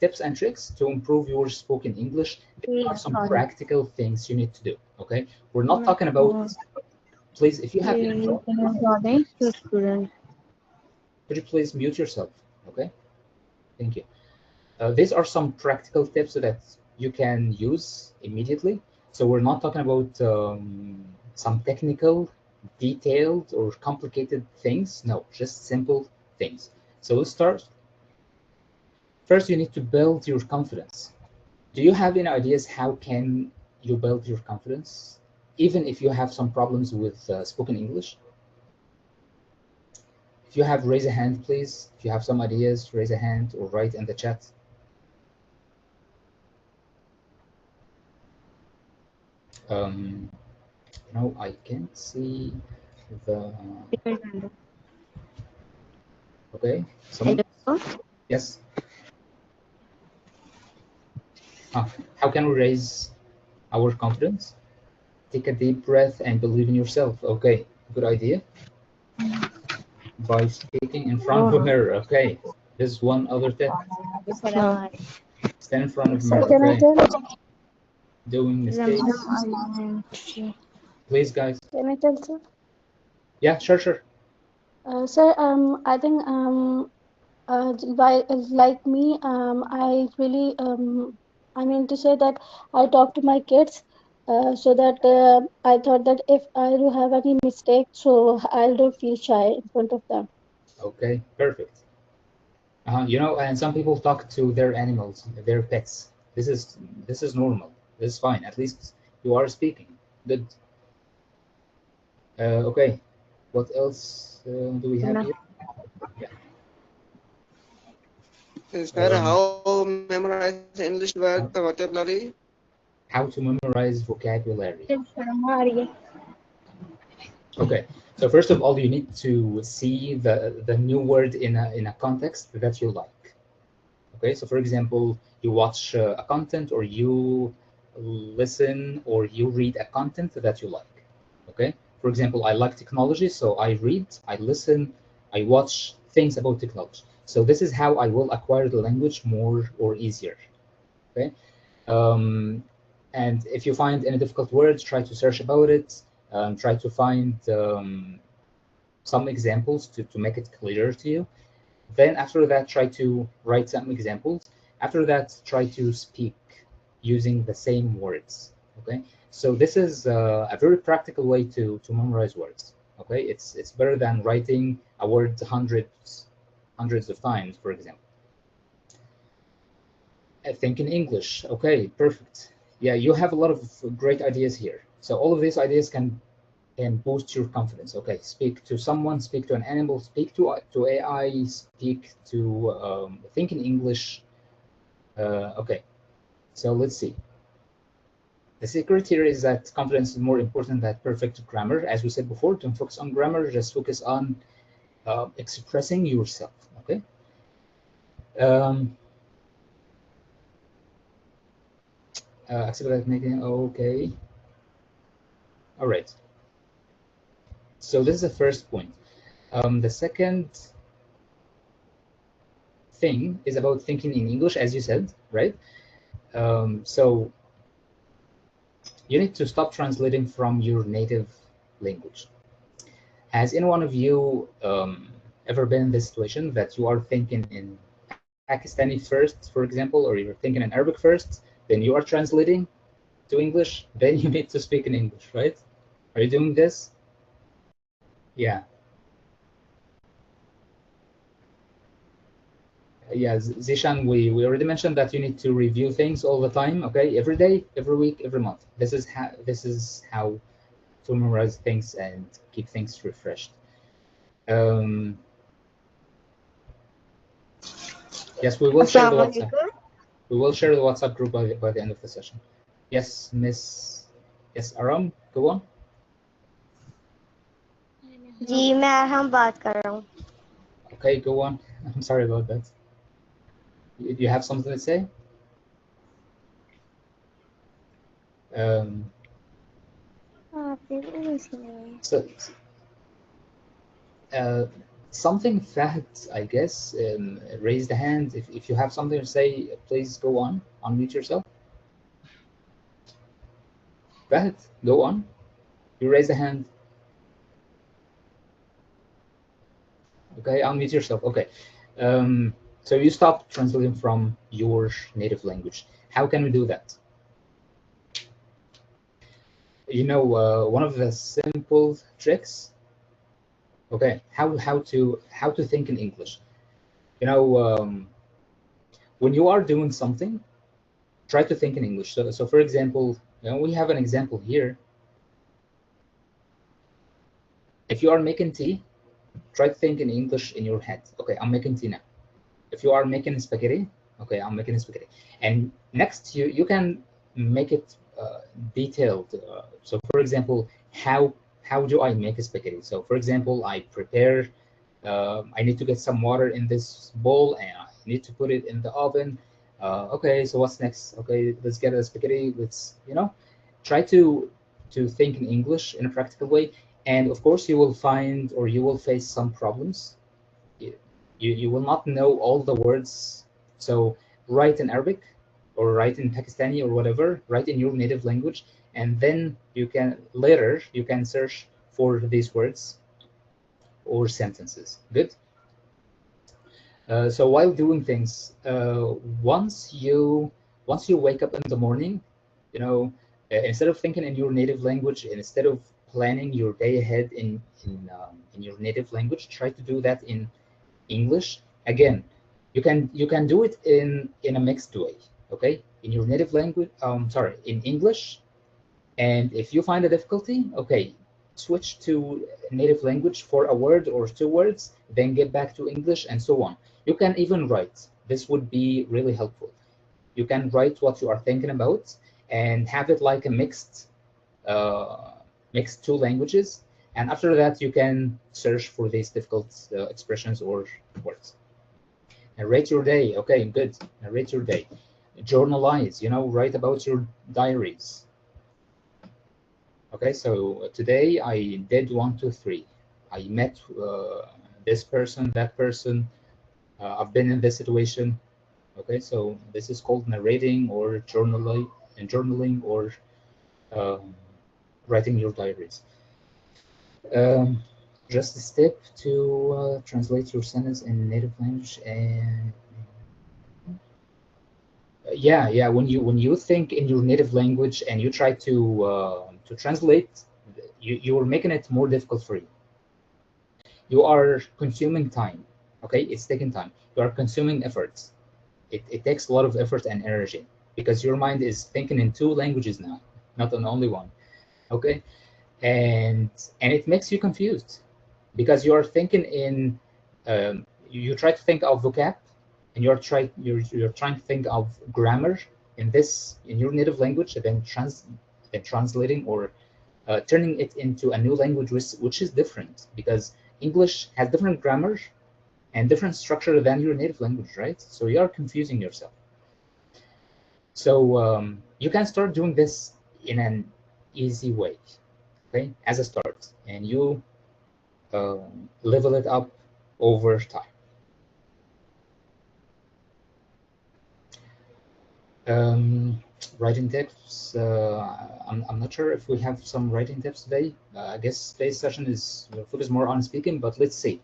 tips and tricks to improve your spoken English. There are some practical things you need to do. Okay, we're not talking about. Please, if you have, could you please mute yourself? Okay, thank you. These are some practical tips that you can use immediately. So we're not talking about some technical, detailed, or complicated things. No, just simple things. So let's start. First, you need to build your confidence. Do you have any ideas how can you build your confidence, even if you have some problems with spoken English? If you have, raise a hand, please. If you have some ideas, raise a hand or write in the chat. No, I can't see the. Okay, someone. Yes. How can we raise our confidence? Take a deep breath and believe in yourself. Okay, good idea. By speaking in front of a mirror. Okay, there's one other tip. Stand in front of a mirror. Okay. Doing mistakes. Please, guys. Can I tell, sir? Yeah, sure. Sir, I think like me, I really I mean to say that I talk to my kids, so that I thought that if I do have any mistake, so I don't feel shy in front of them. Okay, perfect. And some people talk to their animals, their pets. This is normal. This is fine. At least you are speaking. Good. Okay. What else do we have here? Yeah. Sir, how memorize English word vocabulary? How to memorize vocabulary. Okay. So first of all, you need to see the new word in a context that you like. Okay. So for example, you watch a content, or you listen, or you read a content that you like. Okay. For example, I like technology, so I read, I listen, I watch things about technology. So this is how I will acquire the language more or easier. Okay. And if you find any difficult words, try to search about it. Try to find some examples to make it clearer to you. Then after that, try to write some examples. After that, try to speak using the same words. Okay. So this is a very practical way to memorize words. Okay. It's better than writing a word hundreds of times, for example. I think in English. Okay, perfect. Yeah, you have a lot of great ideas here. So all of these ideas can boost your confidence. Okay, speak to someone, speak to an animal, speak to AI, speak to think in English. Okay, so let's see. The secret here is that confidence is more important than perfect grammar. As we said before, don't focus on grammar, just focus on expressing yourself. Okay. Accept that making. Okay. All right. So this is the first point. The second thing is about thinking in English, as you said, right? So you need to stop translating from your native language. Has any one of you ever been in this situation that you are thinking in Pakistani first, for example, or you're thinking in Arabic first, then you are translating to English, then you need to speak in English, right? Are you doing this? Yeah. Yeah, Zishan, we already mentioned that you need to review things all the time. Okay, every day, every week, every month. This is how to memorize things and keep things refreshed. Yes, we will share the WhatsApp. We will share the WhatsApp group by the end of the session. Yes, Miss. Yes, Aram, go on. जी मैं हम बात कर रहा हूँ. Okay, go on. I'm sorry about that. You have something to say? So something Fahd, I guess, raise the hand. If you have something to say, please go on, unmute yourself. Fahd, go on. You raise the hand. Okay, unmute yourself. Okay. So you stopped translating from your native language. How can we do that? You know, one of the simple tricks. Okay, how to think in English. You know, when you are doing something, try to think in English. So for example, you know, we have an example here. If you are making tea, try to think in English in your head. Okay, I'm making tea now. If you are making spaghetti, okay, I'm making spaghetti. And next, you can make it detailed. So for example, how do I make a spaghetti? So for example, I prepare. I need to get some water in this bowl, and I need to put it in the oven. Okay, so what's next? Okay, let's get a spaghetti. Let's, you know, try to think in English in a practical way. And of course, you will find or you will face some problems. You will not know all the words. So write in Arabic or write in Pakistani or whatever, write in your native language, and then you can later you can search for these words or sentences. Good. So while doing things, once you wake up in the morning, you know, instead of thinking in your native language, instead of planning your day ahead in your native language, try to do that in English. Again, you can do it in a mixed way. Okay, in your native language. Sorry, in English. And if you find a difficulty, okay, switch to native language for a word or two words, then get back to English, and so on. You can even write. This would be really helpful. You can write what you are thinking about and have it like a uh, mixed two languages. And after that, you can search for these difficult expressions or words. Narrate your day. Okay, good. Narrate your day. Journalize, you know, write about your diaries. Okay, so today I did one, two, three. I met this person, that person. I've been in this situation. Okay, so this is called narrating or journaling or um, writing your diaries. Um, just a step to translate your sentence in native language. And yeah, when you think in your native language and you try to translate, you're making it more difficult for you. You are consuming time. Okay, it's taking time. You are consuming efforts. It takes a lot of effort and energy because your mind is thinking in two languages now, not on only one. Okay, and it makes you confused because you are thinking in you try to think of vocab, and you're trying to think of grammar in this in your native language, and then translating or turning it into a new language, which is different because English has different grammar and different structure than your native language, right? So you are confusing yourself. So you can start doing this in an easy way, okay, as a start, and you level it up over time. Um, Writing tips. I'm not sure if we have some writing tips today. I guess today's session is focused more on speaking, but let's see.